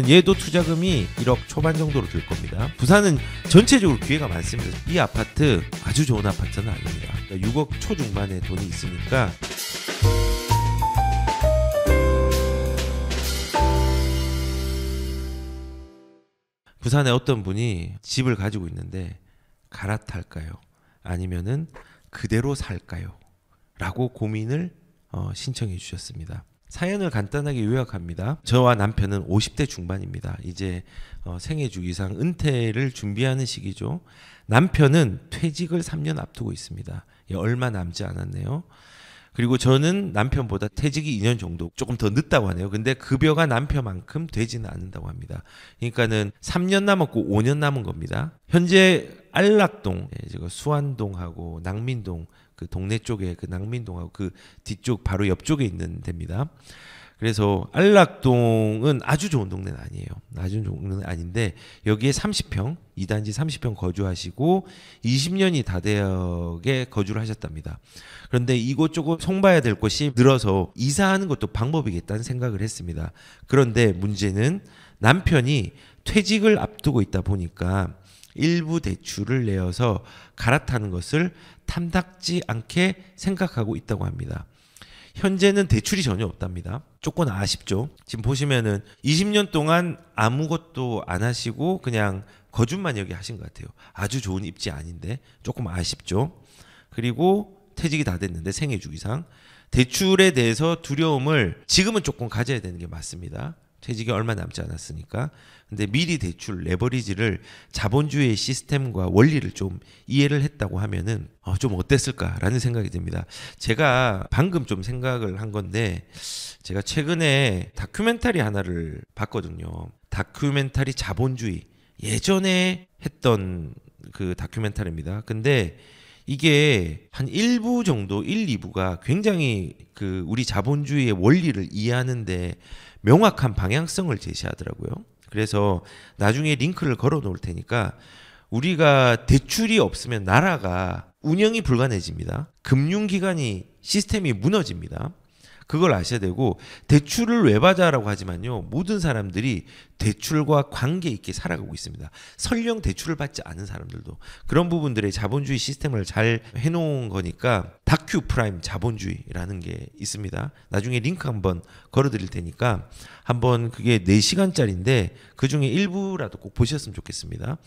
얘도 투자금이 1억 초반 정도로 들 겁니다. 부산은 전체적으로 기회가 많습니다. 이 아파트 아주 좋은 아파트는 아닙니다. 6억 초중반에 돈이 있으니까 부산에 어떤 분이 집을 가지고 있는데 갈아탈까요? 아니면은 그대로 살까요? 라고 고민을 신청해 주셨습니다. 사연을 간단하게 요약합니다. 저와 남편은 50대 중반입니다. 이제 생애 주기상 은퇴를 준비하는 시기죠. 남편은 퇴직을 3년 앞두고 있습니다. 얼마 남지 않았네요. 그리고 저는 남편보다 퇴직이 2년 정도 조금 더 늦다고 하네요. 근데 급여가 남편만큼 되지는 않는다고 합니다. 그러니까는 3년 남았고 5년 남은 겁니다. 현재 안락동, 수안동하고 낭민동 그 동네 쪽에 그 낭민동하고 그 뒤쪽 바로 옆쪽에 있는 데입니다. 그래서 안락동은 아주 좋은 동네는 아니에요. 아주 좋은 동네는 아닌데 여기에 30평, 2단지 30평 거주하시고 20년이 다대역에 거주를 하셨답니다. 그런데 이곳저곳 송봐야 될 곳이 늘어서 이사하는 것도 방법이겠다는 생각을 했습니다. 그런데 문제는 남편이 퇴직을 앞두고 있다 보니까 일부 대출을 내어서 갈아타는 것을 탐탁지 않게 생각하고 있다고 합니다. 현재는 대출이 전혀 없답니다. 조금 아쉽죠. 지금 보시면은 20년 동안 아무것도 안 하시고 그냥 거주만 여기 하신 것 같아요. 아주 좋은 입지 아닌데 조금 아쉽죠. 그리고 퇴직이 다 됐는데 생애 주기상 대출에 대해서 두려움을 지금은 조금 가져야 되는 게 맞습니다. 퇴직이 얼마 남지 않았으니까. 근데 미리 대출 레버리지를 자본주의 시스템과 원리를 좀 이해를 했다고 하면은 좀 어땠을까라는 생각이 듭니다. 제가 방금 좀 생각을 한 건데 제가 최근에 다큐멘터리 하나를 봤거든요. 다큐멘터리 자본주의 예전에 했던 그 다큐멘터리입니다. 근데 이게 한 1부 정도 1, 2부가 굉장히 그 우리 자본주의의 원리를 이해하는데 명확한 방향성을 제시하더라고요. 그래서 나중에 링크를 걸어 놓을 테니까 우리가 대출이 없으면 나라가 운영이 불가능해집니다. 금융기관이 시스템이 무너집니다. 그걸 아셔야 되고 대출을 왜 받아라고 하지만요. 모든 사람들이 대출과 관계 있게 살아가고 있습니다. 설령 대출을 받지 않은 사람들도 그런 부분들의 자본주의 시스템을 잘 해놓은 거니까 다큐 프라임 자본주의라는 게 있습니다. 나중에 링크 한번 걸어드릴 테니까 한번 그게 4시간짜리인데 그중에 일부라도 꼭 보셨으면 좋겠습니다.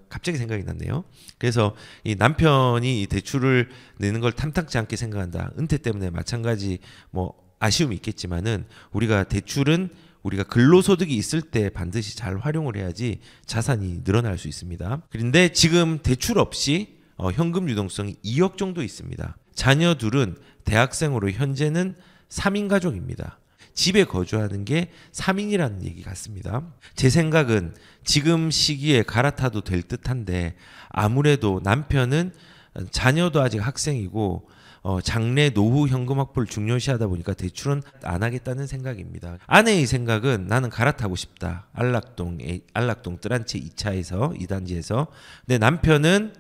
갑자기 생각이 났네요. 그래서 이 남편이 이 대출을 내는 걸 탐탁지 않게 생각한다. 은퇴 때문에 마찬가지 뭐 아쉬움이 있겠지만은 우리가 대출은 우리가 근로소득이 있을 때 반드시 잘 활용을 해야지 자산이 늘어날 수 있습니다. 그런데 지금 대출 없이 현금 유동성이 2억 정도 있습니다. 자녀 둘은 대학생으로 현재는 3인 가족입니다. 집에 거주하는 게 3인이라는 얘기 같습니다. 제 생각은 지금 시기에 갈아타도 될 듯한데 아무래도 남편은 자녀도 아직 학생이고 장래 노후 현금 확보를 중요시하다 보니까 대출은 안 하겠다는 생각입니다. 아내의 생각은 나는 갈아타고 싶다. 안락동 뜰한채 2차에서 2단지에서. 근데 남편은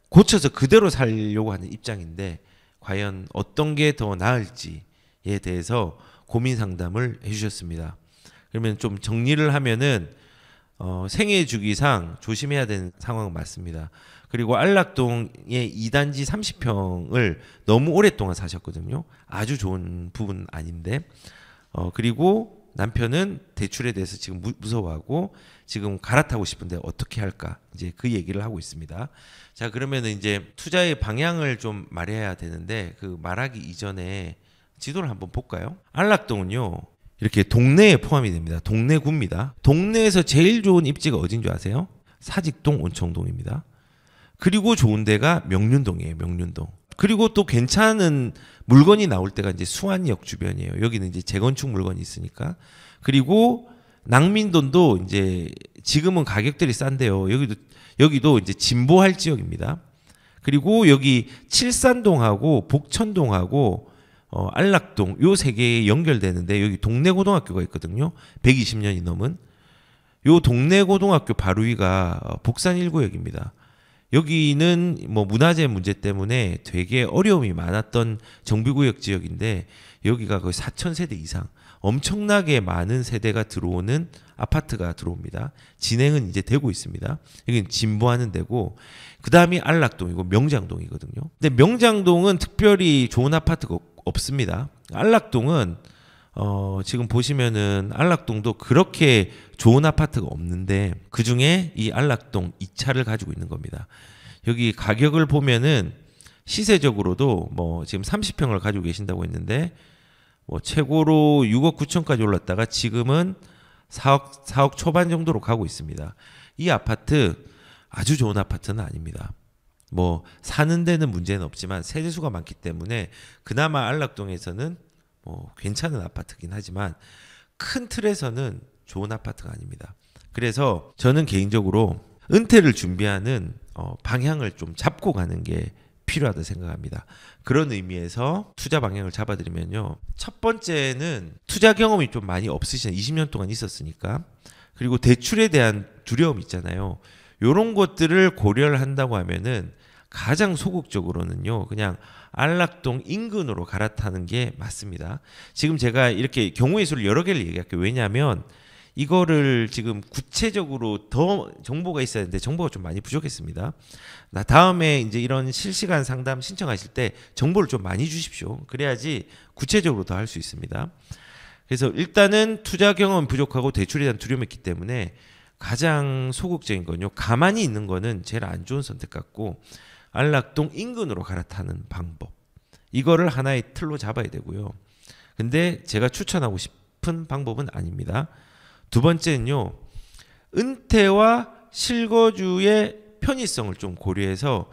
고쳐서 그대로 살려고 하는 입장인데 과연 어떤 게 더 나을지에 대해서 고민 상담을 해주셨습니다. 그러면 좀 정리를 하면은 생애 주기상 조심해야 되는 상황은 맞습니다. 그리고 안락동의 2단지 30평을 너무 오랫동안 사셨거든요. 아주 좋은 부분 아닌데 그리고 남편은 대출에 대해서 지금 무서워하고 지금 갈아타고 싶은데 어떻게 할까 이제 그 얘기를 하고 있습니다. 자 그러면 이제 투자의 방향을 좀 말해야 되는데 그 말하기 이전에 지도를 한번 볼까요? 안락동은요 이렇게 동네에 포함이 됩니다. 동네구입니다. 동네에서 제일 좋은 입지가 어딘 줄 아세요? 사직동 온청동입니다. 그리고 좋은 데가 명륜동이에요. 명륜동. 그리고 또 괜찮은 물건이 나올 때가 이제 수안역 주변이에요. 여기는 이제 재건축 물건이 있으니까. 그리고 낭민동도 이제 지금은 가격들이 싼데요. 여기도 이제 진보할 지역입니다. 그리고 여기 칠산동하고 복천동하고 안락동 요 세 개에 연결되는데 여기 동래고등학교가 있거든요. 120년이 넘은 요 동래고등학교 바로 위가 복산 1구역입니다. 여기는 뭐 문화재 문제 때문에 되게 어려움이 많았던 정비구역 지역인데 여기가 거의 4,000세대 이상 엄청나게 많은 세대가 들어오는 아파트가 들어옵니다. 진행은 이제 되고 있습니다. 여기는 진보하는 데고 그 다음이 안락동이고 명장동이거든요. 근데 명장동은 특별히 좋은 아파트가 없습니다. 안락동은 지금 보시면은 안락동도 그렇게 좋은 아파트가 없는데 그 중에 이 안락동 2차를 가지고 있는 겁니다. 여기 가격을 보면은 시세적으로도 뭐 지금 30평을 가지고 계신다고 했는데 뭐 최고로 6억 9천까지 올랐다가 지금은 4억 초반 정도로 가고 있습니다. 이 아파트 아주 좋은 아파트는 아닙니다. 뭐 사는 데는 문제는 없지만 세대수가 많기 때문에 그나마 안락동에서는 뭐 괜찮은 아파트긴 하지만 큰 틀에서는 좋은 아파트가 아닙니다. 그래서 저는 개인적으로 은퇴를 준비하는 방향을 좀 잡고 가는 게 필요하다 생각합니다. 그런 의미에서 투자 방향을 잡아드리면요. 첫 번째는 투자 경험이 좀 많이 없으시잖아요. 20년 동안 있었으니까. 그리고 대출에 대한 두려움 있잖아요. 이런 것들을 고려를 한다고 하면은 가장 소극적으로는요. 그냥 안락동 인근으로 갈아타는 게 맞습니다. 지금 제가 이렇게 경우의 수를 여러 개를 얘기할게요. 왜냐하면 이거를 지금 구체적으로 더 정보가 있어야 되는데 정보가 좀 많이 부족했습니다. 나 다음에 이제 이런 실시간 상담 신청하실 때 정보를 좀 많이 주십시오. 그래야지 구체적으로 더 할 수 있습니다. 그래서 일단은 투자 경험 부족하고 대출에 대한 두려움이 있기 때문에 가장 소극적인 건요. 가만히 있는 거는 제일 안 좋은 선택 같고 안락동 인근으로 갈아타는 방법. 이거를 하나의 틀로 잡아야 되고요. 근데 제가 추천하고 싶은 방법은 아닙니다. 두 번째는요. 은퇴와 실거주의 편의성을 좀 고려해서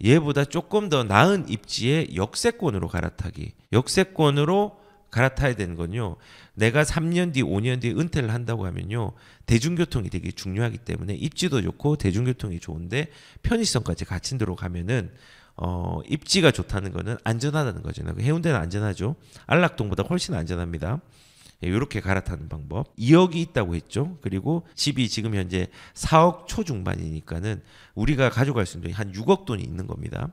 얘보다 조금 더 나은 입지의 역세권으로 갈아타기. 역세권으로 갈아타야 되는 건요. 내가 3년 뒤, 5년 뒤에 은퇴를 한다고 하면요. 대중교통이 되게 중요하기 때문에 입지도 좋고 대중교통이 좋은데 편의성까지 갖춘 데로 가면은 입지가 좋다는 거는 안전하다는 거잖아요. 해운대는 안전하죠. 안락동보다 훨씬 안전합니다. 이렇게 갈아타는 방법. 2억이 있다고 했죠. 그리고 집이 지금 현재 4억 초중반이니까는 우리가 가져갈 수 있는 돈이 한 6억 돈이 있는 겁니다.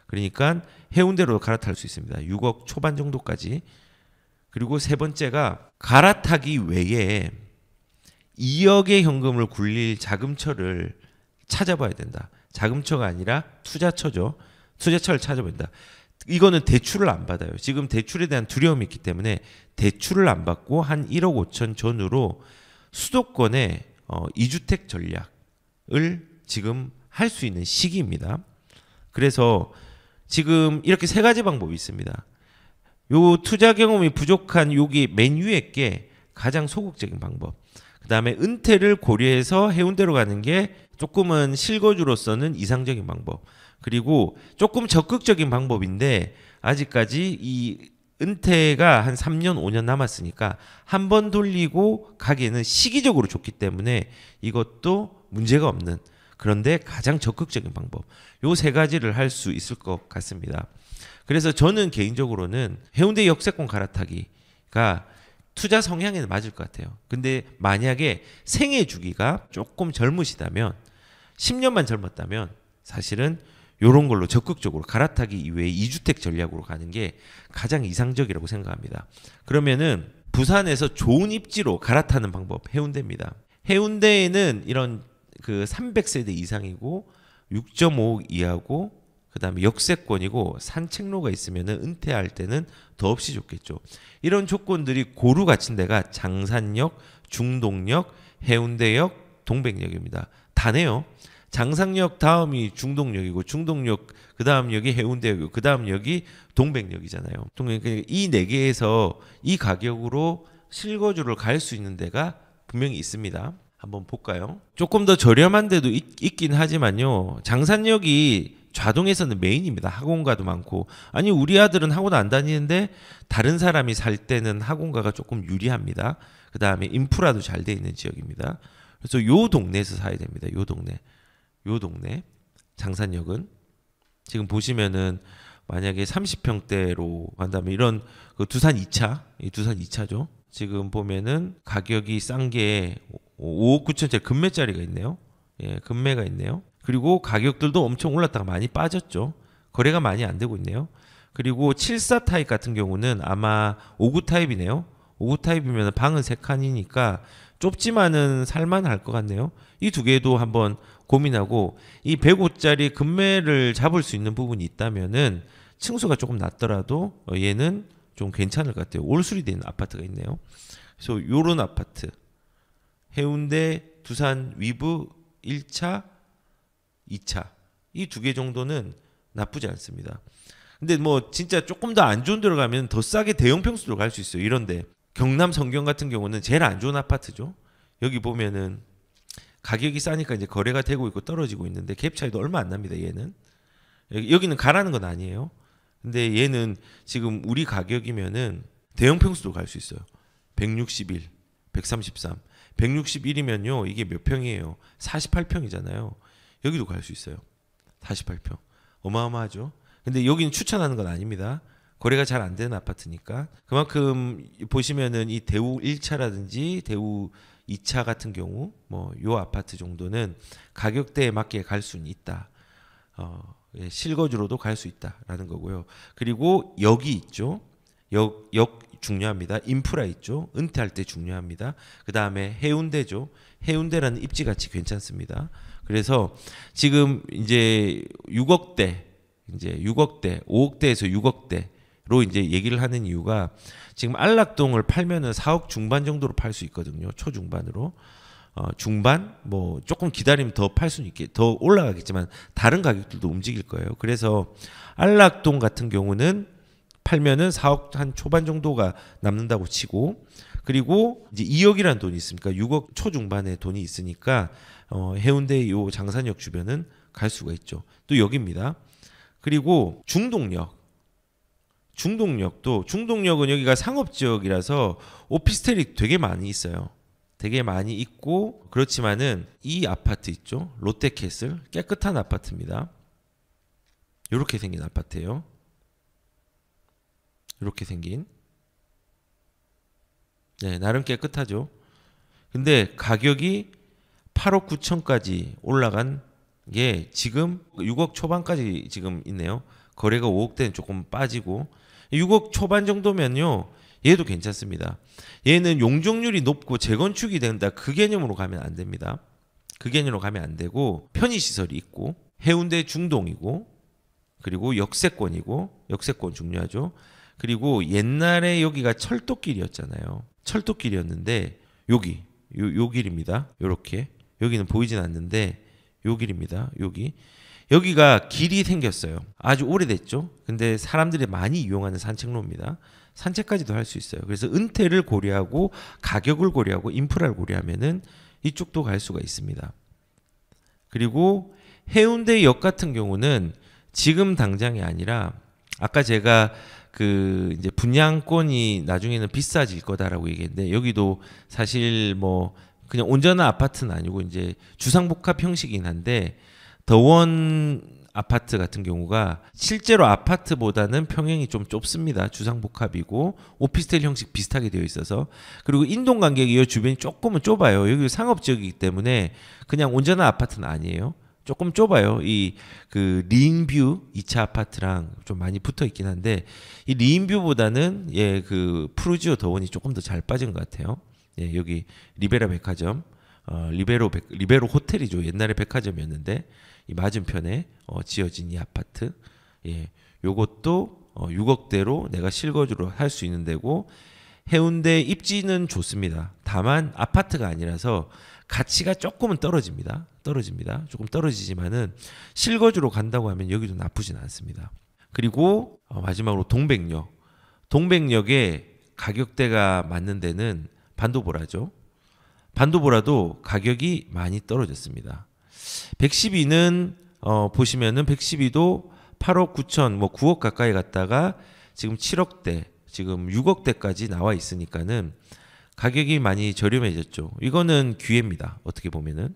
그러니까 해운대로 갈아탈 수 있습니다. 6억 초반 정도까지. 그리고 세 번째가 갈아타기 외에 2억의 현금을 굴릴 자금처를 찾아봐야 된다. 자금처가 아니라 투자처죠. 투자처를 찾아봐야 된다. 이거는 대출을 안 받아요. 지금 대출에 대한 두려움이 있기 때문에 대출을 안 받고 한 1억 5천 전후로 수도권의 2주택 전략을 지금 할 수 있는 시기입니다. 그래서 지금 이렇게 세 가지 방법이 있습니다. 요 투자 경험이 부족한 여기 맨 위에 게 가장 소극적인 방법. 그 다음에 은퇴를 고려해서 해운대로 가는 게 조금은 실거주로서는 이상적인 방법. 그리고 조금 적극적인 방법인데 아직까지 이 은퇴가 한 3년, 5년 남았으니까 한 번 돌리고 가기에는 시기적으로 좋기 때문에 이것도 문제가 없는 그런데 가장 적극적인 방법. 요 세 가지를 할 수 있을 것 같습니다. 그래서 저는 개인적으로는 해운대 역세권 갈아타기가 투자 성향에는 맞을 것 같아요. 근데 만약에 생애 주기가 조금 젊으시다면 10년만 젊었다면 사실은 이런 걸로 적극적으로 갈아타기 이외에 2주택 전략으로 가는 게 가장 이상적이라고 생각합니다. 그러면은 부산에서 좋은 입지로 갈아타는 방법 해운대입니다. 해운대에는 이런 그 300세대 이상이고 6.5억 이하고 그다음에 역세권이고 산책로가 있으면은 은퇴할 때는 더없이 좋겠죠. 이런 조건들이 고루 갖춘 데가 장산역, 중동역, 해운대역, 동백역입니다. 다네요. 장산역 다음이 중동역이고 중동역 그다음 역이 해운대역이고 그다음 역이 동백역이잖아요. 이 네 개에서 이 가격으로 실거주를 갈 수 있는 데가 분명히 있습니다. 한번 볼까요? 조금 더 저렴한 데도 있긴 하지만요. 장산역이 좌동에서는 메인입니다. 학원가도 많고. 아니 우리 아들은 학원 안 다니는데 다른 사람이 살 때는 학원가가 조금 유리합니다. 그 다음에 인프라도 잘 돼 있는 지역입니다. 그래서 요 동네에서 사야 됩니다. 요 동네 장산역은 지금 보시면은 만약에 30평대로 간다면 이런 그 두산 2차, 이 두산 2차죠. 지금 보면은 가격이 싼 게 5억 9천짜리 금매짜리가 있네요. 예, 금매가 있네요. 그리고 가격들도 엄청 올랐다가 많이 빠졌죠. 거래가 많이 안 되고 있네요. 그리고 74 타입 같은 경우는 아마 59 타입이네요. 5구 타입이면 방은 3칸이니까 좁지만은 살만할 것 같네요. 이 두 개도 한번 고민하고, 이 105짜리 금매를 잡을 수 있는 부분이 있다면은 층수가 조금 낮더라도 얘는 좀 괜찮을 것 같아요. 올수리 된 아파트가 있네요. 그래서 요런 아파트, 해운대, 두산, 위브 1차, 2차 이 두 개 정도는 나쁘지 않습니다. 근데 뭐 진짜 조금 더 안 좋은 데로 가면 더 싸게 대형 평수로 갈 수 있어요. 이런데 경남 성경 같은 경우는 제일 안 좋은 아파트죠. 여기 보면은 가격이 싸니까 이제 거래가 되고 있고 떨어지고 있는데 갭 차이도 얼마 안 납니다. 얘는 여기는 가라는 건 아니에요. 근데 얘는 지금 우리 가격이면은 대형 평수도 갈 수 있어요. 161, 133, 161이면요 이게 몇 평이에요? 48평이잖아요. 여기도 갈 수 있어요. 48평 어마어마하죠. 근데 여기는 추천하는 건 아닙니다. 거래가 잘 안 되는 아파트니까. 그만큼 보시면은 이 대우 1차라든지 대우 2차 같은 경우 뭐 요 아파트 정도는 가격대에 맞게 갈 수는 있다. 예, 실거주로도 갈 수 있다라는 거고요. 그리고 역이 있죠. 역 중요합니다. 인프라 있죠. 은퇴할 때 중요합니다. 그 다음에 해운대죠. 해운대라는 입지 가치 괜찮습니다. 그래서 지금 이제 6억대, 이제 6억대, 5억대에서 6억대로 이제 얘기를 하는 이유가 지금 안락동을 팔면은 4억 중반 정도로 팔 수 있거든요. 초중반으로. 중반 뭐 조금 기다리면 더 팔 수는 있게 더 올라가겠지만 다른 가격들도 움직일 거예요. 그래서 안락동 같은 경우는 팔면은 4억 한 초반 정도가 남는다고 치고, 그리고 이제 2억이라는 돈이 있으니까 6억 초중반의 돈이 있으니까 해운대 요 장산역 주변은 갈 수가 있죠. 또 여기입니다. 그리고 중동역도 중동역은 여기가 상업지역이라서 오피스텔이 되게 많이 있어요. 되게 많이 있고, 그렇지만은 이 아파트 있죠. 롯데캐슬 깨끗한 아파트입니다. 이렇게 생긴 아파트예요. 이렇게 생긴. 네, 나름 깨끗하죠. 근데 가격이 8억 9천까지 올라간 게 지금 6억 초반까지 지금 있네요. 거래가 5억대는 조금 빠지고 6억 초반 정도면요. 얘도 괜찮습니다. 얘는 용적률이 높고 재건축이 된다. 그 개념으로 가면 안 됩니다. 그 개념으로 가면 안 되고 편의시설이 있고 해운대 중동이고 그리고 역세권이고 역세권 중요하죠. 그리고 옛날에 여기가 철도길이었잖아요. 철도길이었는데 여기 요 길입니다. 요렇게 여기는 보이진 않는데 요 길입니다. 여기가 길이 생겼어요. 아주 오래됐죠. 근데 사람들이 많이 이용하는 산책로입니다. 산책까지도 할 수 있어요. 그래서 은퇴를 고려하고 가격을 고려하고 인프라를 고려하면은 이쪽도 갈 수가 있습니다. 그리고 해운대역 같은 경우는 지금 당장이 아니라 아까 제가 그 이제 분양권이 나중에는 비싸질 거다라고 얘기했는데 여기도 사실 뭐 그냥 온전한 아파트는 아니고 이제 주상복합 형식이긴 한데 더원 아파트 같은 경우가 실제로 아파트보다는 평형이 좀 좁습니다. 주상복합이고 오피스텔 형식 비슷하게 되어 있어서. 그리고 인동관객이 이 주변이 조금은 좁아요. 여기 상업지역이기 때문에 그냥 온전한 아파트는 아니에요. 조금 좁아요. 이 그 리인뷰 2차 아파트랑 좀 많이 붙어 있긴 한데 이 리인뷰보다는 예 그 푸르지오 더원이 조금 더 잘 빠진 것 같아요. 예, 여기 리베라 백화점, 리베로 호텔이죠. 옛날에 백화점이었는데 이 맞은편에 지어진 이 아파트, 예, 요것도 6억대로 내가 실거주로 할 수 있는 데고 해운대 입지는 좋습니다. 다만 아파트가 아니라서 가치가 조금은 떨어집니다. 조금 떨어지지만은 실거주로 간다고 하면 여기도 나쁘진 않습니다. 그리고 마지막으로 동백역에 가격대가 맞는 데는 반도보라죠. 반도보라도 가격이 많이 떨어졌습니다. 112는 보시면은 112도 8억 9천 뭐 9억 가까이 갔다가 지금 7억대 지금 6억대까지 나와 있으니까는 가격이 많이 저렴해졌죠. 이거는 기회입니다. 어떻게 보면은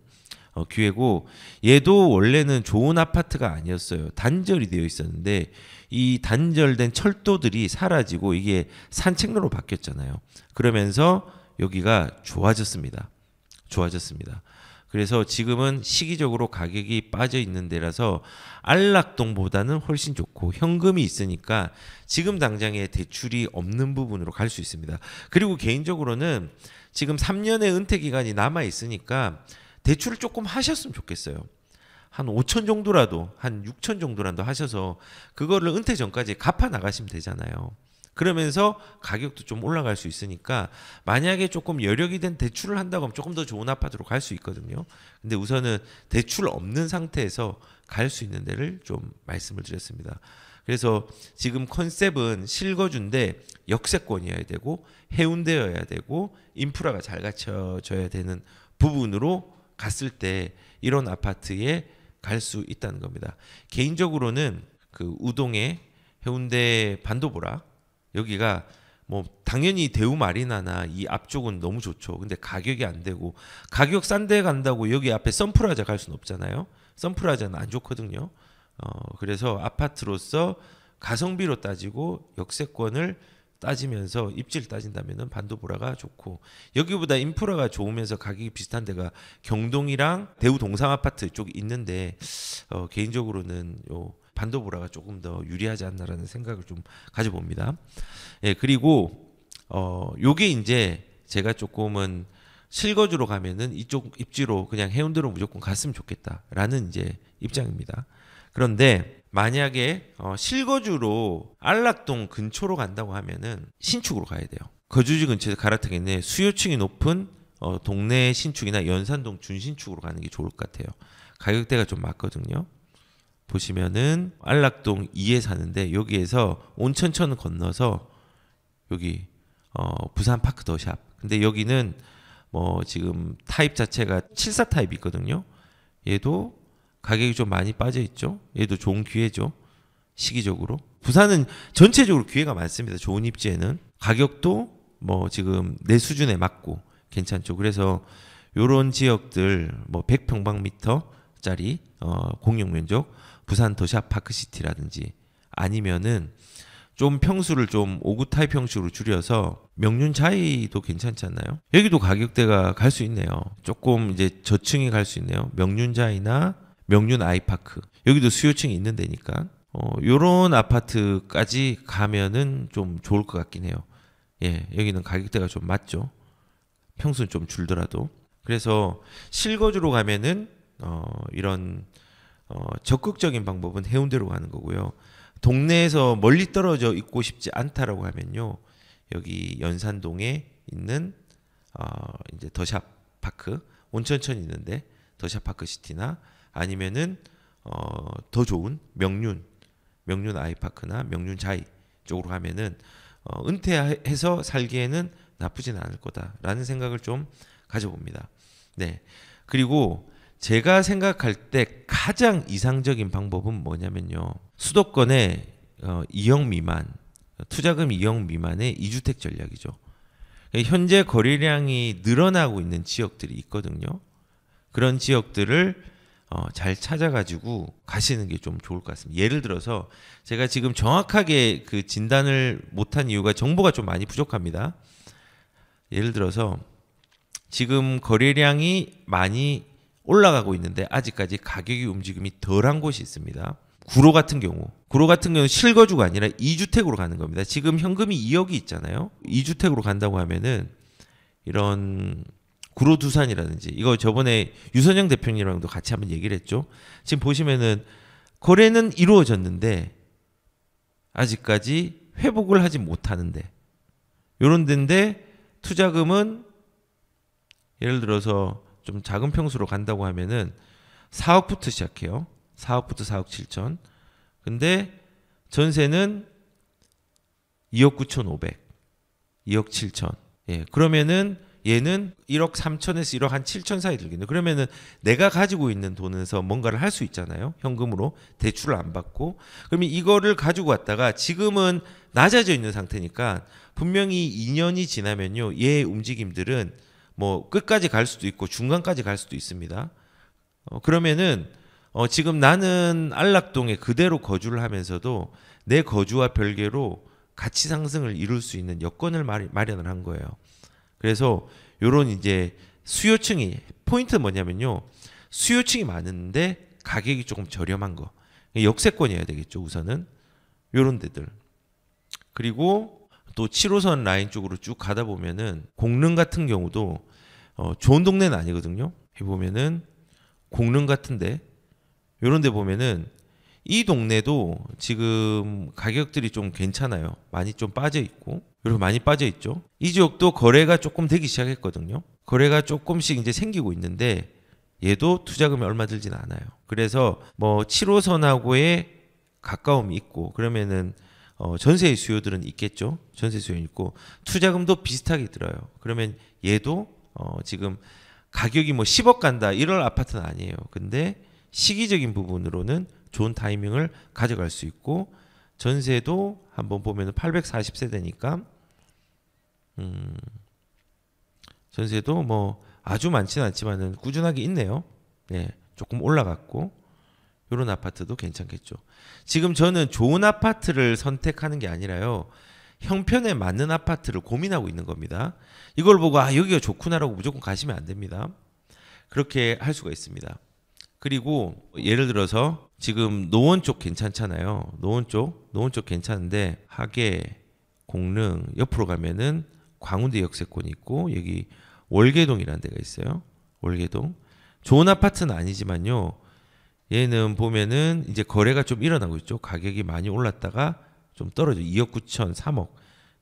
기회고 얘도 원래는 좋은 아파트가 아니었어요. 단절이 되어 있었는데 이 단절된 철도들이 사라지고 이게 산책로로 바뀌었잖아요. 그러면서 여기가 좋아졌습니다. 그래서 지금은 시기적으로 가격이 빠져 있는 데라서 안락동보다는 훨씬 좋고 현금이 있으니까 지금 당장에 대출이 없는 부분으로 갈 수 있습니다. 그리고 개인적으로는 지금 3년의 은퇴 기간이 남아 있으니까 대출을 조금 하셨으면 좋겠어요. 한 5천 정도라도, 한 6천 정도라도 하셔서 그거를 은퇴 전까지 갚아 나가시면 되잖아요. 그러면서 가격도 좀 올라갈 수 있으니까 만약에 조금 여력이 된 대출을 한다고 하면 조금 더 좋은 아파트로 갈 수 있거든요. 근데 우선은 대출 없는 상태에서 갈 수 있는 데를 좀 말씀을 드렸습니다. 그래서 지금 컨셉은 실거주인데 역세권이어야 되고 해운대여야 되고 인프라가 잘 갖춰져야 되는 부분으로 갔을 때 이런 아파트에 갈 수 있다는 겁니다. 개인적으로는 그 우동의 해운대 반도보라 여기가 뭐 당연히 대우마리나나 이 앞쪽은 너무 좋죠. 근데 가격이 안 되고 가격 싼 데 간다고 여기 앞에 선프라자 갈 수는 없잖아요. 선프라자는 안 좋거든요. 그래서 아파트로서 가성비로 따지고 역세권을 따지면서 입지를 따진다면은 반도보라가 좋고 여기보다 인프라가 좋으면서 가격이 비슷한 데가 경동이랑 대우 동상아파트 쪽이 있는데 개인적으로는 요 반도보라가 조금 더 유리하지 않나라는 생각을 좀 가져봅니다. 예, 그리고 요게 이제 제가 조금은 실거주로 가면은 이쪽 입지로 그냥 해운대로 무조건 갔으면 좋겠다라는 이제 입장입니다. 그런데 만약에 실거주로 안락동 근처로 간다고 하면은 신축으로 가야 돼요. 거주지 근처에서 갈아타겠네. 수요층이 높은 동네 신축이나 연산동 준신축으로 가는 게 좋을 것 같아요. 가격대가 좀 맞거든요. 보시면은 안락동 2에 사는데 여기에서 온천천을 건너서 여기 부산 파크 더샵. 근데 여기는 뭐 지금 타입 자체가 74 타입이 있거든요. 얘도 가격이 좀 많이 빠져 있죠. 얘도 좋은 기회죠. 시기적으로. 부산은 전체적으로 기회가 많습니다. 좋은 입지에는. 가격도 뭐 지금 내 수준에 맞고 괜찮죠. 그래서 요런 지역들 뭐 100평방미터짜리 공용 면적 부산 더샵 파크시티라든지 아니면은 좀 평수를 좀 5구 타입 형식으로 줄여서 명륜자이도 괜찮지 않나요? 여기도 가격대가 갈 수 있네요. 조금 이제 저층이 갈 수 있네요. 명륜자이나 명륜 아이파크 여기도 수요층이 있는 데니까 요런 아파트까지 가면은 좀 좋을 것 같긴 해요. 예, 여기는 가격대가 좀 맞죠. 평수는 좀 줄더라도. 그래서 실거주로 가면은 이런 적극적인 방법은 해운대로 가는 거고요. 동네에서 멀리 떨어져 있고 싶지 않다라고 하면요. 여기 연산동에 있는 이제 더샵 파크 온천천이 있는데 더샵 파크 시티나 아니면은 더 좋은 명륜 아이파크나 명륜 자이 쪽으로 가면은 은퇴해서 살기에는 나쁘진 않을 거다라는 생각을 좀 가져봅니다. 네. 그리고 제가 생각할 때 가장 이상적인 방법은 뭐냐면요. 수도권의 2억 미만, 투자금 2억 미만의 2주택 전략이죠. 현재 거래량이 늘어나고 있는 지역들이 있거든요. 그런 지역들을 잘 찾아가지고 가시는 게 좀 좋을 것 같습니다. 예를 들어서 제가 지금 정확하게 그 진단을 못한 이유가 정보가 좀 많이 부족합니다. 예를 들어서 지금 거래량이 많이 올라가고 있는데 아직까지 가격의 움직임이 덜한 곳이 있습니다. 구로 같은 경우는 실거주가 아니라 2주택으로 가는 겁니다. 지금 현금이 2억이 있잖아요. 2주택으로 간다고 하면은 이런 구로 두산이라든지 이거 저번에 유선영 대표님이랑도 같이 한번 얘기를 했죠. 지금 보시면은 거래는 이루어졌는데 아직까지 회복을 하지 못하는데 이런 데인데 투자금은 예를 들어서 좀 작은 평수로 간다고 하면은 4억부터 시작해요. 4억부터 4억 7천. 근데 전세는 2억 9천5백, 2억 7천. 예, 그러면은 얘는 1억 3천에서 1억 한 7천 사이 들겠네. 그러면은 내가 가지고 있는 돈에서 뭔가를 할 수 있잖아요. 현금으로 대출을 안 받고. 그러면 이거를 가지고 왔다가 지금은 낮아져 있는 상태니까 분명히 2년이 지나면요. 얘의 움직임들은 뭐 끝까지 갈 수도 있고 중간까지 갈 수도 있습니다. 그러면은 지금 나는 안락동에 그대로 거주를 하면서도 내 거주와 별개로 가치 상승을 이룰 수 있는 여건을 마련을 한 거예요. 그래서 요런 이제 수요층이 포인트는 뭐냐면요. 수요층이 많은데 가격이 조금 저렴한 거. 역세권이어야 되겠죠. 우선은 요런 데들. 그리고 또 7호선 라인 쪽으로 쭉 가다 보면은 공릉 같은 경우도 좋은 동네는 아니거든요. 보면은 공릉 같은데 요런 데 보면은 이 동네도 지금 가격들이 좀 괜찮아요. 많이 좀 빠져 있고, 그리고 많이 빠져 있죠. 이 지역도 거래가 조금 되기 시작했거든요. 거래가 조금씩 이제 생기고 있는데 얘도 투자금이 얼마 들진 않아요. 그래서 뭐 7호선하고의 가까움이 있고 그러면은 전세의 수요들은 있겠죠. 전세 수요 있고 투자금도 비슷하게 들어요. 그러면 얘도 지금 가격이 뭐 10억 간다 이럴 아파트는 아니에요. 근데 시기적인 부분으로는 좋은 타이밍을 가져갈 수 있고 전세도 한번 보면 840세대니까 전세도 뭐 아주 많지는 않지만은 꾸준하게 있네요. 네, 조금 올라갔고 이런 아파트도 괜찮겠죠. 지금 저는 좋은 아파트를 선택하는 게 아니라요. 형편에 맞는 아파트를 고민하고 있는 겁니다. 이걸 보고 아 여기가 좋구나라고 무조건 가시면 안 됩니다. 그렇게 할 수가 있습니다. 그리고 예를 들어서 지금 노원 쪽 괜찮잖아요. 노원 쪽 괜찮은데 하계, 공릉 옆으로 가면은 광운대 역세권이 있고 여기 월계동이라는 데가 있어요. 월계동. 좋은 아파트는 아니지만요. 얘는 보면은 이제 거래가 좀 일어나고 있죠. 가격이 많이 올랐다가 좀 떨어져. 2억 9천, 3억,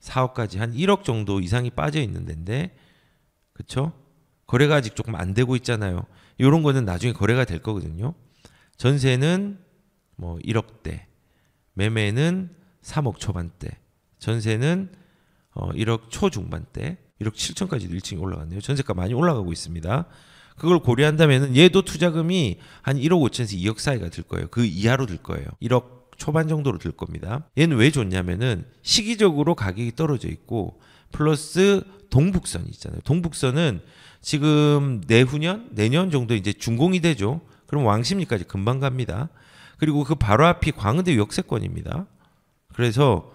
4억까지 한 1억 정도 이상이 빠져 있는 데인데 그쵸? 거래가 아직 조금 안 되고 있잖아요. 이런 거는 나중에 거래가 될 거거든요. 전세는 뭐 1억대, 매매는 3억 초반대, 전세는 1억 초중반대, 1억 7천까지도 1층이 올라갔네요. 전세가 많이 올라가고 있습니다. 그걸 고려한다면 얘도 투자금이 한 1억 5천에서 2억 사이가 들 거예요. 그 이하로 들 거예요. 1억 초반 정도로 들 겁니다. 얘는 왜 좋냐면은 시기적으로 가격이 떨어져 있고 플러스 동북선이 있잖아요. 동북선은 지금 내년 정도 이제 준공이 되죠. 그럼 왕십리까지 금방 갑니다. 그리고 그 바로 앞이 광운대 역세권입니다. 그래서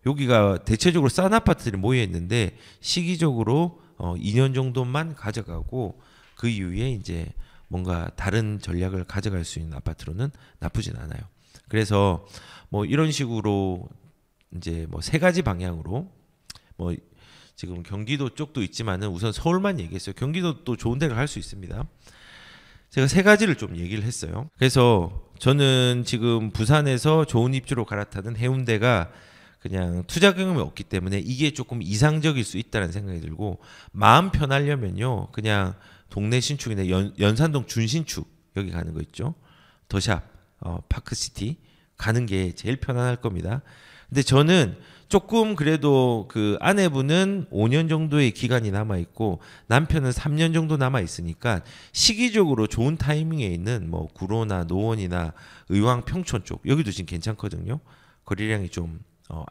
여기가 대체적으로 싼 아파트들이 모여 있는데 시기적으로 2년 정도만 가져가고 그 이후에 이제 뭔가 다른 전략을 가져갈 수 있는 아파트로는 나쁘진 않아요. 그래서 뭐 이런 식으로 이제 뭐 세 가지 방향으로 뭐 지금 경기도 쪽도 있지만은 우선 서울만 얘기했어요. 경기도 또 좋은 데를 갈 수 있습니다. 제가 세 가지를 좀 얘기를 했어요. 그래서 저는 지금 부산에서 좋은 입지로 갈아타는 해운대가 그냥 투자 경험이 없기 때문에 이게 조금 이상적일 수 있다는 생각이 들고 마음 편하려면요. 그냥 동네 신축이나 연산동 준신축 여기 가는 거 있죠. 더샵, 파크시티 가는 게 제일 편안할 겁니다. 근데 저는 조금 그래도 그 아내분은 5년 정도의 기간이 남아 있고 남편은 3년 정도 남아 있으니까 시기적으로 좋은 타이밍에 있는 뭐 구로나 노원이나 의왕 평촌 쪽 여기도 지금 괜찮거든요. 거래량이 좀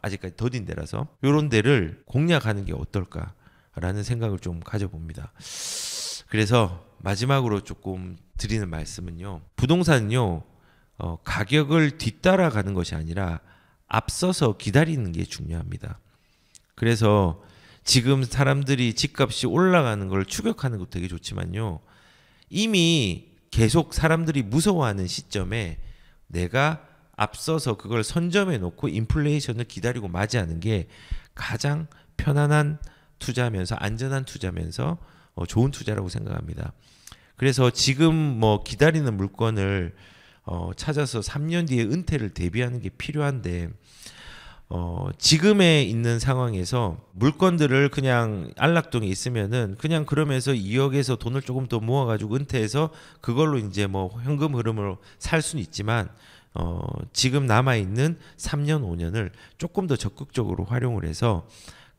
아직까지 더딘 데라서 이런 데를 공략하는 게 어떨까라는 생각을 좀 가져봅니다. 그래서 마지막으로 조금 드리는 말씀은요. 부동산은요. 가격을 뒤따라가는 것이 아니라 앞서서 기다리는 게 중요합니다. 그래서 지금 사람들이 집값이 올라가는 걸 추격하는 것도 되게 좋지만요. 이미 계속 사람들이 무서워하는 시점에 내가 앞서서 그걸 선점해 놓고 인플레이션을 기다리고 맞이하는 게 가장 편안한 투자면서 안전한 투자면서 좋은 투자라고 생각합니다. 그래서 지금 뭐 기다리는 물건을 찾아서 3년 뒤에 은퇴를 대비하는 게 필요한데 지금에 있는 상황에서 물건들을 그냥 안락동에 있으면은 그냥 그러면서 2억에서 돈을 조금 더 모아가지고 은퇴해서 그걸로 이제 뭐 현금 흐름으로 살 수는 있지만 지금 남아있는 3년 5년을 조금 더 적극적으로 활용을 해서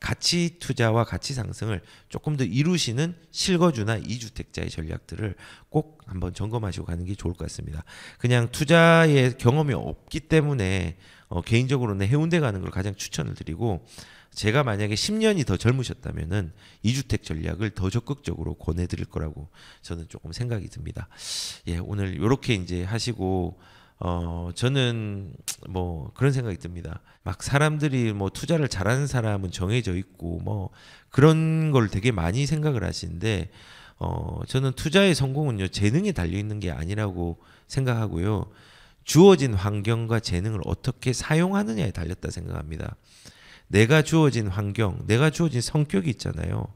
가치 투자와 가치 상승을 조금 더 이루시는 실거주나 이주택자의 전략들을 꼭 한번 점검하시고 가는 게 좋을 것 같습니다. 그냥 투자의 경험이 없기 때문에 개인적으로는 해운대 가는 걸 가장 추천을 드리고 제가 만약에 10년이 더 젊으셨다면은 이주택 전략을 더 적극적으로 권해드릴 거라고 저는 조금 생각이 듭니다. 예, 오늘 이렇게 이제 하시고 저는 뭐 그런 생각이 듭니다. 막 사람들이 뭐 투자를 잘하는 사람은 정해져 있고 뭐 그런 걸 되게 많이 생각을 하시는데 저는 투자의 성공은요 재능에 달려 있는 게 아니라고 생각하고요. 주어진 환경과 재능을 어떻게 사용하느냐에 달렸다 생각합니다. 내가 주어진 환경, 내가 주어진 성격이 있잖아요.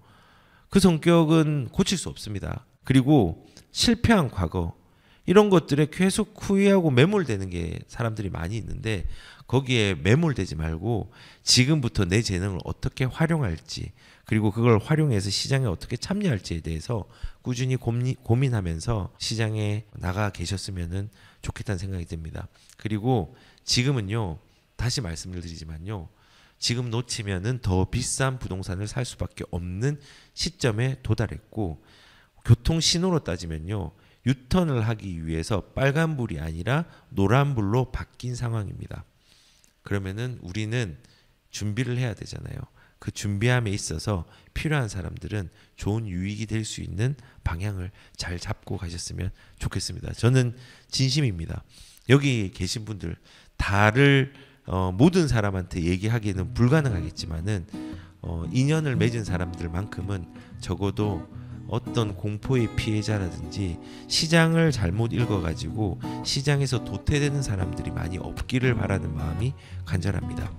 그 성격은 고칠 수 없습니다. 그리고 실패한 과거 이런 것들에 계속 후회하고 매몰되는 게 사람들이 많이 있는데 거기에 매몰되지 말고 지금부터 내 재능을 어떻게 활용할지 그리고 그걸 활용해서 시장에 어떻게 참여할지에 대해서 꾸준히 고민하면서 시장에 나가 계셨으면 좋겠다는 생각이 듭니다. 그리고 지금은요 다시 말씀을 드리지만요 지금 놓치면은 더 비싼 부동산을 살 수밖에 없는 시점에 도달했고 교통 신호로 따지면요 유턴을 하기 위해서 빨간불이 아니라 노란불로 바뀐 상황입니다. 그러면은 우리는 준비를 해야 되잖아요. 그 준비함에 있어서 필요한 사람들은 좋은 유익이 될 수 있는 방향을 잘 잡고 가셨으면 좋겠습니다. 저는 진심입니다. 여기 계신 분들 다를 모든 사람한테 얘기하기는 불가능하겠지만은 인연을 맺은 사람들만큼은 적어도 어떤 공포의 피해자라든지 시장을 잘못 읽어가지고 시장에서 도태되는 사람들이 많이 없기를 바라는 마음이 간절합니다.